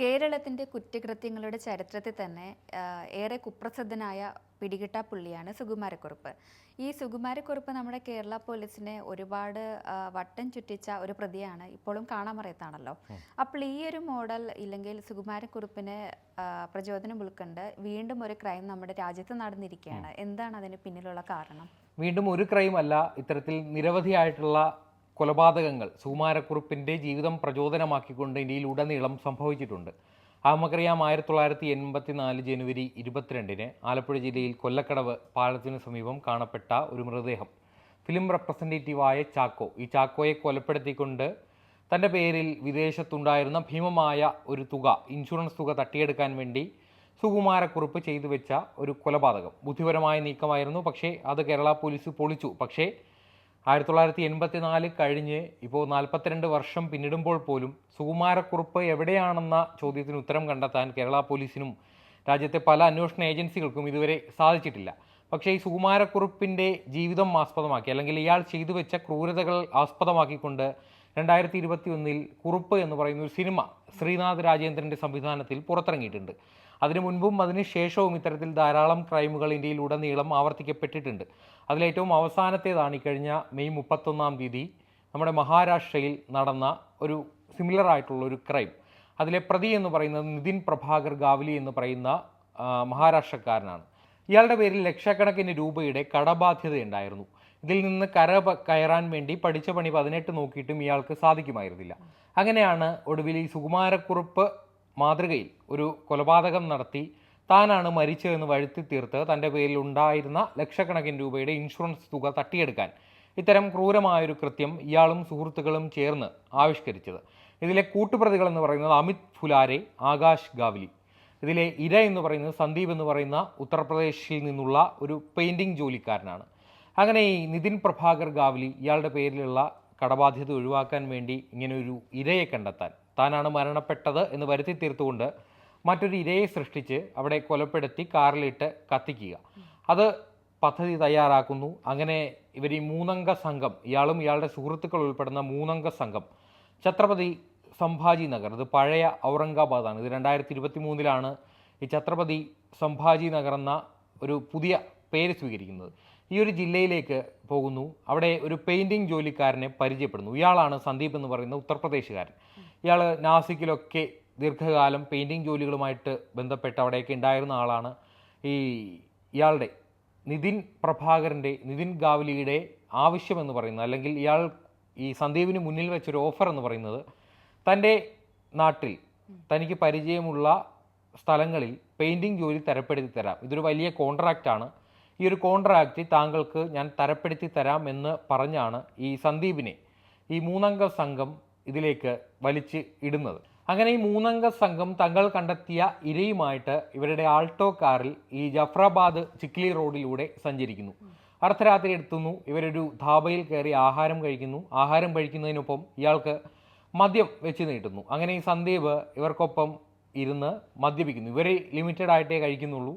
കേരളത്തിൻ്റെ കുറ്റകൃത്യങ്ങളുടെ ചരിത്രത്തിൽ തന്നെ ഏറെ കുപ്രസിദ്ധനായ പിടികിട്ടാപ്പുള്ളിയാണ് സുകുമാരക്കുറുപ്പ്. ഈ സുകുമാരക്കുറുപ്പ് നമ്മുടെ കേരള പോലീസിനെ ഒരുപാട് വട്ടം ചുറ്റിച്ച ഒരു പ്രതിയാണ്. ഇപ്പോഴും കാണാമറയത്താണല്ലോ. അപ്പോൾ ഈ ഒരു മോഡൽ ഇല്ലെങ്കിൽ സുകുമാരക്കുറുപ്പിനെ പ്രചോദനം ഉൾക്കൊണ്ട് വീണ്ടും ഒരു ക്രൈം നമ്മുടെ രാജ്യത്ത് നടന്നിരിക്കുകയാണ്. എന്താണ് അതിന് പിന്നിലുള്ള കാരണം? വീണ്ടും ഒരു ക്രൈം അല്ല, ഇത്തരത്തിൽ നിരവധിയായിട്ടുള്ള കൊലപാതകങ്ങൾ സുകുമാരക്കുറുപ്പിൻ്റെ ജീവിതം പ്രചോദനമാക്കിക്കൊണ്ട് ഇന്ത്യയിലുടനീളം സംഭവിച്ചിട്ടുണ്ട്. നമുക്കറിയാം, 1984 ജനുവരി 22-ന് ആലപ്പുഴ ജില്ലയിൽ കൊല്ലക്കടവ് പാലത്തിന് സമീപം കാണപ്പെട്ട ഒരു മൃതദേഹം. ഫിലിം റെപ്രസെൻറ്റേറ്റീവായ ചാക്കോ, ഈ ചാക്കോയെ കൊലപ്പെടുത്തിക്കൊണ്ട് തൻ്റെ പേരിൽ വിദേശത്തുണ്ടായിരുന്ന ഭീമമായ ഒരു തുക, ഇൻഷുറൻസ് തുക തട്ടിയെടുക്കാൻ വേണ്ടി സുകുമാരക്കുറുപ്പ് ചെയ്തു വെച്ച ഒരു കൊലപാതകം. ബുദ്ധിപരമായ നീക്കമായിരുന്നു, പക്ഷേ അത് കേരള പോലീസ് പൊളിച്ചു. പക്ഷേ 1984 കഴിഞ്ഞ് ഇപ്പോൾ 42 വർഷം പിന്നിടുമ്പോൾ പോലും സുകുമാരക്കുറുപ്പ് എവിടെയാണെന്ന ചോദ്യത്തിന് ഉത്തരം കണ്ടെത്താൻ കേരള പോലീസിനും രാജ്യത്തെ പല അന്വേഷണ ഏജൻസികൾക്കും ഇതുവരെ സാധിച്ചിട്ടില്ല. പക്ഷേ ഈ സുകുമാരക്കുറുപ്പിൻ്റെ ജീവിതം ആസ്പദമാക്കി, അല്ലെങ്കിൽ ഇയാൾ ചെയ്തു വെച്ച ക്രൂരതകൾ ആസ്പദമാക്കിക്കൊണ്ട് 2021 കുറുപ്പ് എന്ന് പറയുന്ന ഒരു സിനിമ ശ്രീനാഥ് രാജേന്ദ്രൻ്റെ സംവിധാനത്തിൽ പുറത്തിറങ്ങിയിട്ടുണ്ട്. അതിനു മുൻപും അതിന് ശേഷവും ഇത്തരത്തിൽ ധാരാളം ക്രൈമുകൾ ഇന്ത്യയിലുടനീളം ആവർത്തിക്കപ്പെട്ടിട്ടുണ്ട്. അതിലേറ്റവും അവസാനത്തേതാണ് ഇക്കഴിഞ്ഞ മെയ് 31 നമ്മുടെ മഹാരാഷ്ട്രയിൽ നടന്ന ഒരു സിമിലർ ആയിട്ടുള്ള ഒരു ക്രൈം. അതിലെ പ്രതി എന്ന് പറയുന്നത് നിതിൻ പ്രഭാകർ ഗാവ്ലി എന്ന് പറയുന്ന മഹാരാഷ്ട്രക്കാരനാണ്. ഇയാളുടെ പേരിൽ ലക്ഷക്കണക്കിന് രൂപയുടെ കടബാധ്യതയുണ്ടായിരുന്നു. ഇതിൽ നിന്ന് കയറാൻ വേണ്ടി പഠിച്ച പണി 18 നോക്കിയിട്ടും ഇയാൾക്ക് സാധിക്കുമായിരുന്നില്ല. അങ്ങനെയാണ് ഒടുവിൽ ഈ സുകുമാരക്കുറുപ്പ് മാതൃകയിൽ ഒരു കൊലപാതകം നടത്തി താനാണ് മരിച്ചതെന്ന് വരുത്തി തീർത്ത് തൻ്റെ പേരിൽ ഉണ്ടായിരുന്ന ലക്ഷക്കണക്കിന് രൂപയുടെ ഇൻഷുറൻസ് തുക തട്ടിയെടുക്കാൻ ഇത്തരം ക്രൂരമായൊരു കൃത്യം ഇയാളും സുഹൃത്തുക്കളും ചേർന്ന് ആവിഷ്കരിച്ചത്. ഇതിലെ കൂട്ടുപ്രതികൾ എന്ന് പറയുന്നത് അമിത് ഫുലാരെ, ആകാശ് ഗാവ്ലി. ഇതിലെ ഇര എന്ന് പറയുന്നത് സന്ദീപ് എന്ന് പറയുന്ന ഉത്തർപ്രദേശിൽ നിന്നുള്ള ഒരു പെയിൻറ്റിംഗ് ജോലിക്കാരനാണ്. അങ്ങനെ ഈ നിതിൻ പ്രഭാകർ ഗാവ്ലി ഇയാളുടെ പേരിലുള്ള കടബാധ്യത ഒഴിവാക്കാൻ വേണ്ടി ഇങ്ങനെ ഒരു ഇരയെ കണ്ടെത്താൻ, താനാണ് മരണപ്പെട്ടത് എന്ന് വരുത്തി തീർത്തുകൊണ്ട് മറ്റൊരു ഇരയെ സൃഷ്ടിച്ച് അവിടെ കൊലപ്പെടുത്തി കാറിലിട്ട് കത്തിക്കുക, അത് പദ്ധതി തയ്യാറാക്കുന്നു. അങ്ങനെ ഇവർ ഈ 3-അംഗ സംഘം, ഇയാളും ഇയാളുടെ സുഹൃത്തുക്കൾ ഉൾപ്പെടുന്ന 3-അംഗ സംഘം ഛത്രപതി സംഭാജി നഗർ, ഇത് പഴയ ഔറംഗാബാദാണ്, ഇത് 2023-ലാണ് ഈ ഛത്രപതി സംഭാജി നഗർ എന്ന ഒരു പുതിയ പേര് സ്വീകരിക്കുന്നത്. ഈ ഒരു ജില്ലയിലേക്ക് പോകുന്നു. അവിടെ ഒരു പെയിൻറ്റിംഗ് ജോലിക്കാരനെ പരിചയപ്പെടുന്നു. ഇയാളാണ് സന്ദീപ് എന്ന് പറയുന്ന ഉത്തർപ്രദേശുകാരൻ. ഇയാൾ നാസിക്കിലൊക്കെ ദീർഘകാലം പെയിൻറ്റിംഗ് ജോലികളുമായിട്ട് ബന്ധപ്പെട്ട് അവിടെയൊക്കെ ഉണ്ടായിരുന്ന ആളാണ്. ഇയാളുടെ നിതിൻ ഗാവ്ലിയുടെ ആവശ്യമെന്ന് പറയുന്നത്, അല്ലെങ്കിൽ ഇയാൾ ഈ സന്ദീപിന് മുന്നിൽ വെച്ചൊരു ഓഫർ എന്ന് പറയുന്നത്, തൻ്റെ നാട്ടിൽ തനിക്ക് പരിചയമുള്ള സ്ഥലങ്ങളിൽ പെയിൻറ്റിംഗ് ജോലി തരപ്പെടുത്തി തരാം, ഇതൊരു വലിയ കോൺട്രാക്റ്റാണ്, ഈ ഒരു കോൺട്രാക്റ്റ് താങ്കൾക്ക് ഞാൻ തരപ്പെടുത്തി തരാം എന്ന് പറഞ്ഞാണ് ഈ സന്ദീപിനെ ഈ 3-അംഗ സംഘം ഇതിലേക്ക് വലിച്ച് ഇടുന്നത്. അങ്ങനെ ഈ 3-അംഗ സംഘം തങ്ങൾ കണ്ടെത്തിയ ഇരയുമായിട്ട് ഇവരുടെ ആൾട്ടോ കാറിൽ ഈ ജഫ്രാബാദ് ചിക്ലി റോഡിലൂടെ സഞ്ചരിക്കുന്നു. അർദ്ധരാത്രി എത്തുന്നു. ഇവരൊരു ധാബയിൽ കയറി ആഹാരം കഴിക്കുന്നു. ആഹാരം കഴിക്കുന്നതിനൊപ്പം ഇയാൾക്ക് മദ്യം വെച്ച് നീട്ടുന്നു. അങ്ങനെ ഈ സന്ദീപ് ഇവർക്കൊപ്പം ഇരുന്ന് മദ്യപിക്കുന്നു. ഇവർ ലിമിറ്റഡ് ആയിട്ടേ കഴിക്കുന്നുള്ളൂ.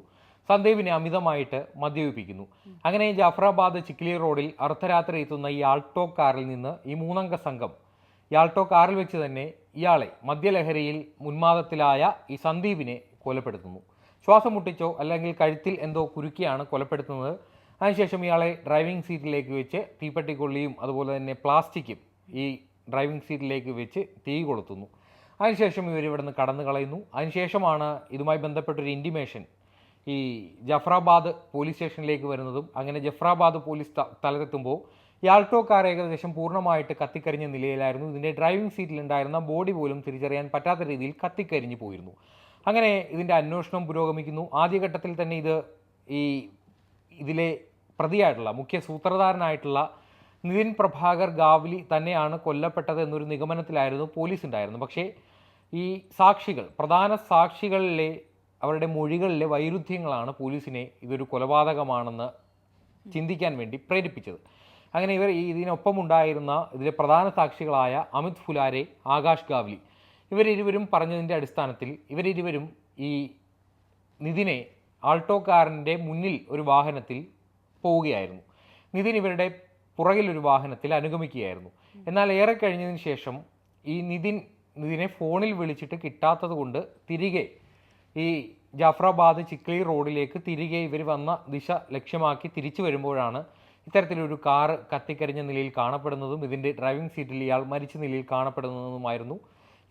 സന്ദീപിനെ അമിതമായിട്ട് മദ്യപിപ്പിക്കുന്നു. അങ്ങനെ ജഫ്രാബാദ് ചിക്ലി റോഡിൽ അർദ്ധരാത്രി എത്തുന്ന ഈ ആൾട്ടോ കാറിൽ നിന്ന് ഈ 3-അംഗ സംഘം ഈ ആൾട്ടോ കാറിൽ വെച്ച് തന്നെ ഇയാളെ മദ്യലഹരിയിൽ ഉന്മാദത്തിലായ ഈ സന്ദീപിനെ കൊലപ്പെടുത്തുന്നു. ശ്വാസം മുട്ടിച്ചോ അല്ലെങ്കിൽ കഴുത്തിൽ എന്തോ കുരുക്കിയാണ് കൊലപ്പെടുത്തുന്നത്. അതിനുശേഷം ഇയാളെ ഡ്രൈവിംഗ് സീറ്റിലേക്ക് വെച്ച് തീപ്പെട്ടിക്കൊള്ളിയും അതുപോലെ തന്നെ പ്ലാസ്റ്റിക്കും ഈ ഡ്രൈവിംഗ് സീറ്റിലേക്ക് വെച്ച് തീ കൊളുത്തുന്നു. അതിനുശേഷം ഇവർ ഇവിടുന്ന് കടന്നു കളയുന്നു. അതിനുശേഷമാണ് ഇതുമായി ബന്ധപ്പെട്ടൊരു ഇൻറ്റിമേഷൻ ഈ ജഫ്രാബാദ് പോലീസ് സ്റ്റേഷനിലേക്ക് വരുന്നതും. അങ്ങനെ ജഫ്രാബാദ് പോലീസ് സ്ഥലത്തെത്തുമ്പോൾ ഈ ആൾട്ടോ കാർ ഏകദേശം പൂർണ്ണമായിട്ട് കത്തിക്കരിഞ്ഞ നിലയിലായിരുന്നു. ഇതിൻ്റെ ഡ്രൈവിംഗ് സീറ്റിലുണ്ടായിരുന്ന ബോഡി പോലും തിരിച്ചറിയാൻ പറ്റാത്ത രീതിയിൽ കത്തിക്കരിഞ്ഞു പോയിരുന്നു. അങ്ങനെ ഇതിൻ്റെ അന്വേഷണം പുരോഗമിക്കുന്നു. ആദ്യഘട്ടത്തിൽ തന്നെ ഇതിലെ പ്രതിയായിട്ടുള്ള മുഖ്യ സൂത്രധാരനായിട്ടുള്ള നിതിൻ പ്രഭാകർ ഗാവ്ലി തന്നെയാണ് കൊല്ലപ്പെട്ടത് എന്നൊരു നിഗമനത്തിലായിരുന്നു പോലീസ് ഉണ്ടായിരുന്നു. പക്ഷേ ഈ സാക്ഷികൾ, പ്രധാന സാക്ഷികളിലെ അവരുടെ മൊഴികളിലെ വൈരുദ്ധ്യങ്ങളാണ് പോലീസിനെ ഇതൊരു കൊലപാതകമാണെന്ന് ചിന്തിക്കാൻ വേണ്ടി പ്രേരിപ്പിച്ചത്. അങ്ങനെ ഇതിനൊപ്പം ഉണ്ടായിരുന്ന ഇതിലെ പ്രധാന സാക്ഷികളായ അമിത് ഫുലാരെ, ആകാശ് ഗാവ്ലി, ഇവരിരുവരും പറഞ്ഞതിൻ്റെ അടിസ്ഥാനത്തിൽ ഇവരിരുവരും ഈ നിതിനെ ആൾട്ടോ കാറിൻ്റെ മുന്നിൽ ഒരു വാഹനത്തിൽ പോവുകയായിരുന്നു. നിതിൻ ഇവരുടെ പുറകിലൊരു വാഹനത്തിൽ അനുഗമിക്കുകയായിരുന്നു. എന്നാൽ ഏറെ കഴിഞ്ഞതിന് ശേഷം ഈ നിതിൻ നിതിനെ ഫോണിൽ വിളിച്ചിട്ട് കിട്ടാത്തത് കൊണ്ട് തിരികെ ഈ ജാഫറാബാദ് ചിക്ലി റോഡിലേക്ക് തിരികെ ഇവർ വന്ന ദിശ ലക്ഷ്യമാക്കി തിരിച്ചു വരുമ്പോഴാണ് ഇത്തരത്തിലൊരു കാറ് കത്തിക്കരിഞ്ഞ നിലയിൽ കാണപ്പെടുന്നതും ഇതിൻ്റെ ഡ്രൈവിംഗ് സീറ്റിൽ ഇയാൾ മരിച്ച നിലയിൽ കാണപ്പെടുന്നതുമായിരുന്നു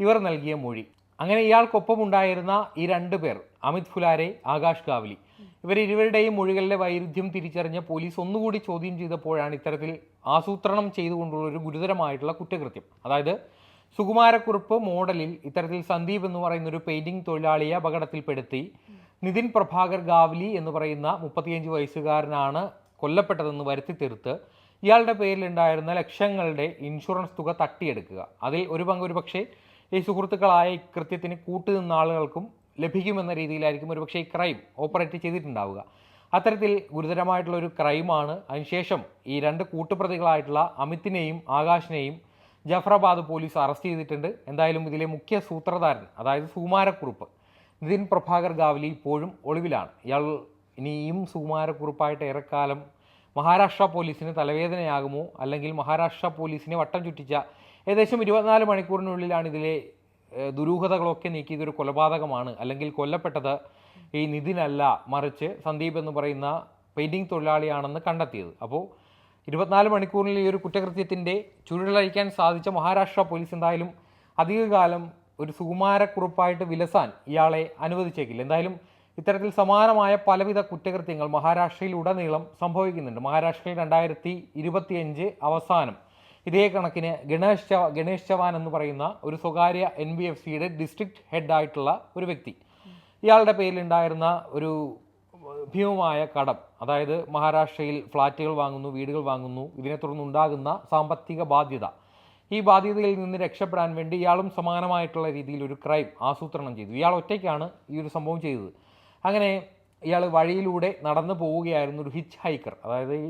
ഇവർ നൽകിയ മൊഴി. അങ്ങനെ ഇയാൾക്കൊപ്പം ഉണ്ടായിരുന്ന ഈ 2 പേർ, അമിത് ഫുലാരെ, ആകാശ് കാവ്ലി, ഇരുവരുടെയും മൊഴികളിലെ വൈരുദ്ധ്യം തിരിച്ചറിഞ്ഞ പോലീസ് ഒന്നുകൂടി ചോദ്യം ചെയ്തപ്പോഴാണ് ഇത്തരത്തിൽ ആസൂത്രണം ചെയ്തുകൊണ്ടുള്ള ഒരു ഗുരുതരമായിട്ടുള്ള കുറ്റകൃത്യം, അതായത് സുകുമാരക്കുറുപ്പ് മോഡലിൽ ഇത്തരത്തിൽ സന്ദീപ് എന്ന് പറയുന്ന ഒരു പെയിന്റിംഗ് തൊഴിലാളിയെ അപകടത്തിൽപ്പെടുത്തി നിതിൻ പ്രഭാകർ ഗാവ്ലി എന്ന് പറയുന്ന 35 വയസ്സുകാരനാണ് കൊല്ലപ്പെട്ടതെന്ന് വരുത്തി തീർത്ത് ഇയാളുടെ പേരിലുണ്ടായിരുന്ന ലക്ഷങ്ങളുടെ ഇൻഷുറൻസ് തുക തട്ടിയെടുക്കുക. അതിൽ ഒരു പങ്ക് ഒരുപക്ഷെ ഈ സുഹൃത്തുക്കളായ കൃത്യത്തിന് കൂട്ടുനിന്ന ആളുകൾക്കും ലഭിക്കുമെന്ന രീതിയിലായിരിക്കും ഒരുപക്ഷെ ഈ ക്രൈം ഓപ്പറേറ്റ് ചെയ്തിട്ടുണ്ടാവുക. അത്തരത്തിൽ ഗുരുതരമായിട്ടുള്ള ഒരു ക്രൈമാണ്. അതിനുശേഷം ഈ 2 കൂട്ടുപ്രതികളായിട്ടുള്ള അമിതിനെയും ആകാശിനെയും ജാഫറാബാദ് പോലീസ് അറസ്റ്റ് ചെയ്തിട്ടുണ്ട്. എന്തായാലും ഇതിലെ മുഖ്യ സൂത്രധാരൻ, അതായത് സുകുമാരക്കുറുപ്പ് നിതിൻ പ്രഭാകർ ഗാവ്ലി ഇപ്പോഴും ഒളിവിലാണ്. ഇയാൾ ഇനിയും സുകുമാരക്കുറുപ്പായിട്ട് ഏറെക്കാലം മഹാരാഷ്ട്ര പോലീസിന് തലവേദനയാകുമോ, അല്ലെങ്കിൽ മഹാരാഷ്ട്ര പോലീസിനെ വട്ടം ചുറ്റിച്ച ഏകദേശം 24 മണിക്കൂറിനുള്ളിലാണ് ഇതിലെ ദുരൂഹതകളൊക്കെ നീക്കി ഇതൊരു കൊലപാതകമാണ്, അല്ലെങ്കിൽ കൊല്ലപ്പെട്ടത് ഈ നിതിനല്ല മറിച്ച് സന്ദീപ് എന്ന് പറയുന്ന പെയിൻറ്റിംഗ് തൊഴിലാളിയാണെന്ന് കണ്ടെത്തിയത്. അപ്പോൾ 24 മണിക്കൂറിൽ ഈ ഒരു കുറ്റകൃത്യത്തിൻ്റെ ചുരുളഴിക്കാൻ സാധിച്ച മഹാരാഷ്ട്ര പോലീസ് എന്തായാലും അധികകാലം ഒരു സുകുമാരക്കുറുപ്പായിട്ട് വിലസാൻ ഇയാളെ അനുവദിച്ചേക്കില്ല. എന്തായാലും ഇത്തരത്തിൽ സമാനമായ പലവിധ കുറ്റകൃത്യങ്ങൾ മഹാരാഷ്ട്രയിൽ ഉടനീളം സംഭവിക്കുന്നുണ്ട്. മഹാരാഷ്ട്രയിൽ 2025 അവസാനം ഇതേ കണക്കിന് ഗണേഷ് ചവാൻ എന്ന് പറയുന്ന ഒരു സ്വകാര്യ NBFCയുടെ ഡിസ്ട്രിക്ട് ഹെഡായിട്ടുള്ള ഒരു വ്യക്തി, ഇയാളുടെ പേരിലുണ്ടായിരുന്ന ഒരു ഭീമമായ കടം, അതായത് മഹാരാഷ്ട്രയിൽ ഫ്ലാറ്റുകൾ വാങ്ങുന്നു, വീടുകൾ വാങ്ങുന്നു, ഇതിനെ തുടർന്നുണ്ടാകുന്ന സാമ്പത്തിക ബാധ്യത, ഈ ബാധ്യതയിൽ നിന്ന് രക്ഷപ്പെടാൻ വേണ്ടി ഇയാളും സമാനമായിട്ടുള്ള രീതിയിൽ ഒരു ക്രൈം ആസൂത്രണം ചെയ്തു. ഇയാൾ ഒറ്റയ്ക്കാണ് ഈ ഒരു സംഭവം ചെയ്തത്. അങ്ങനെ ഇയാൾ വഴിയിലൂടെ നടന്നു പോവുകയായിരുന്നു, ഒരു ഹിച്ച് ഹൈക്കർ, അതായത് ഈ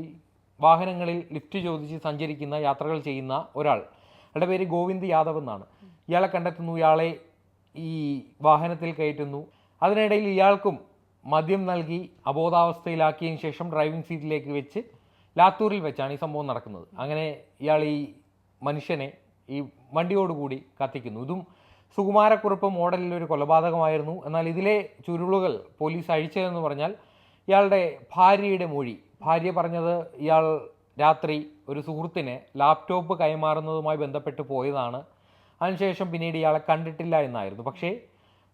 വാഹനങ്ങളിൽ ലിഫ്റ്റ് ചോദിച്ച് സഞ്ചരിക്കുന്ന യാത്രകൾ ചെയ്യുന്ന ഒരാൾ. അയാളുടെ പേര് ഗോവിന്ദ് യാദവ് എന്നാണ്. ഇയാളെ കണ്ടെത്തുന്നു, ഇയാളെ ഈ വാഹനത്തിൽ കയറ്റുന്നു. അതിനിടയിൽ ഇയാൾക്കും മദ്യം നൽകി അബോധാവസ്ഥയിലാക്കിയതിന് ശേഷം ഡ്രൈവിംഗ് സീറ്റിലേക്ക് വെച്ച് ലാത്തൂരിൽ വെച്ചാണ് ഈ സംഭവം നടക്കുന്നത്. അങ്ങനെ ഇയാൾ ഈ മനുഷ്യനെ ഈ വണ്ടിയോടുകൂടി കത്തിക്കുന്നു. ഇതും സുകുമാരക്കുറുപ്പ് മോഡലിൽ ഒരു കൊലപാതകമായിരുന്നു. എന്നാൽ ഇതിലെ ചുരുളുകൾ പോലീസ് അഴിച്ചതെന്ന് പറഞ്ഞാൽ ഇയാളുടെ ഭാര്യയുടെ മൊഴി. ഭാര്യ പറഞ്ഞത് ഇയാൾ രാത്രി ഒരു സുഹൃത്തിന് ലാപ്ടോപ്പ് കൈമാറുന്നതുമായി ബന്ധപ്പെട്ട് പോയതാണ്, അതിനുശേഷം പിന്നീട് ഇയാളെ കണ്ടിട്ടില്ല എന്നായിരുന്നു. പക്ഷേ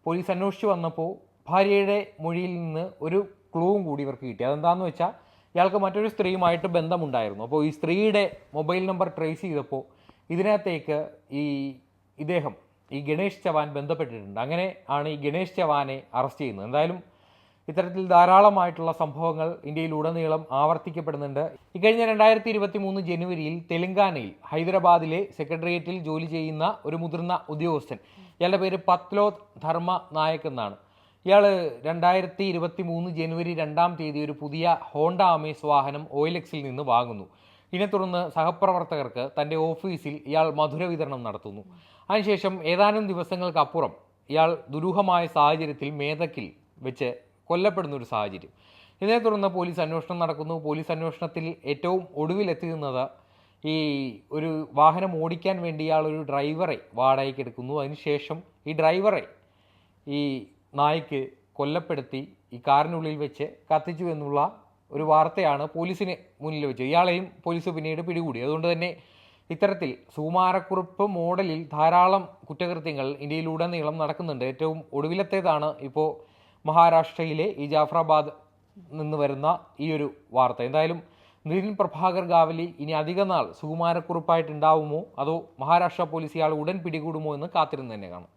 പോലീസ് അന്വേഷിച്ച് വന്നപ്പോൾ ഭാര്യയുടെ മൊഴിയിൽ നിന്ന് ഒരു ക്ലൂവും കൂടി ഇവർക്ക് കിട്ടി. അതെന്താണെന്ന് വെച്ചാൽ ഇയാൾക്ക് മറ്റൊരു സ്ത്രീയുമായിട്ട് ബന്ധമുണ്ടായിരുന്നു. അപ്പോൾ ഈ സ്ത്രീയുടെ മൊബൈൽ നമ്പർ ട്രേസ് ചെയ്തപ്പോൾ ഇതിനകത്തേക്ക് ഇദ്ദേഹം ഈ ഗണേഷ് ചവാൻ ബന്ധപ്പെട്ടിട്ടുണ്ട്. അങ്ങനെ ആണ് ഈ ഗണേഷ് ചവാനെ അറസ്റ്റ് ചെയ്യുന്നത്. എന്തായാലും ഇത്തരത്തിൽ ധാരാളമായിട്ടുള്ള സംഭവങ്ങൾ ഇന്ത്യയിലുടനീളം ആവർത്തിക്കപ്പെടുന്നുണ്ട്. ഇക്കഴിഞ്ഞ 2023 ജനുവരിയിൽ തെലങ്കാനയിൽ ഹൈദരാബാദിലെ സെക്രട്ടേറിയറ്റിൽ ജോലി ചെയ്യുന്ന ഒരു മുതിർന്ന ഉദ്യോഗസ്ഥൻ, ഇയാളുടെ പേര് പത്ലോത് ധർമ്മ നായക് എന്നാണ്. ഇയാൾ 2023 ജനുവരി 2-ാം തീയതി ഒരു പുതിയ ഹോണ്ട അമേസ് വാഹനം OLXിൽ നിന്ന് വാങ്ങുന്നു. ഇതിനെ തുടർന്ന് സഹപ്രവർത്തകർക്ക് തൻ്റെ ഓഫീസിൽ ഇയാൾ മധുര വിതരണം നടത്തുന്നു. അതിനുശേഷം ഏതാനും ദിവസങ്ങൾക്കപ്പുറം ഇയാൾ ദുരൂഹമായ സാഹചര്യത്തിൽ മേധക്കിൽ വെച്ച് കൊല്ലപ്പെടുന്ന ഒരു സാഹചര്യം. ഇതിനെ തുടർന്ന് പോലീസ് അന്വേഷണം നടക്കുന്നു. പോലീസ് അന്വേഷണത്തിൽ ഏറ്റവും ഒടുവിലെത്തുന്നത് ഈ ഒരു വാഹനം ഓടിക്കാൻ വേണ്ടി ഇയാൾ ഒരു ഡ്രൈവറെ വാടകയ്ക്ക് എടുക്കുന്നു. അതിനുശേഷം ഈ ഡ്രൈവറെ ഈ നായ്ക്ക് കൊല്ലപ്പെടുത്തി ഈ കാറിനുള്ളിൽ വെച്ച് കത്തിച്ചു എന്നുള്ള ഒരു വാർത്തയാണ് പോലീസിന് മുന്നിൽ വെച്ചത്. ഇയാളെയും പോലീസ് പിന്നീട് പിടികൂടി. അതുകൊണ്ട് തന്നെ ഇത്തരത്തിൽ സുകുമാരക്കുറുപ്പ് മോഡലിൽ ധാരാളം കുറ്റകൃത്യങ്ങൾ ഇന്ത്യയിലുടനീളം നടക്കുന്നുണ്ട്. ഏറ്റവും ഒടുവിലത്തേതാണ് ഇപ്പോൾ മഹാരാഷ്ട്രയിലെ ഈ ജാഫറാബാദ് നിന്ന് വരുന്ന ഈ ഒരു വാർത്ത. എന്തായാലും നിതിൻ പ്രഭാകർ ഗാവലി ഇനി അധിക നാൾ സുകുമാരക്കുറുപ്പായിട്ടുണ്ടാവുമോ അതോ മഹാരാഷ്ട്ര പോലീസ് ഇയാൾ ഉടൻ പിടികൂടുമോ എന്ന് കാത്തിരുന്ന് തന്നെ കാണാം.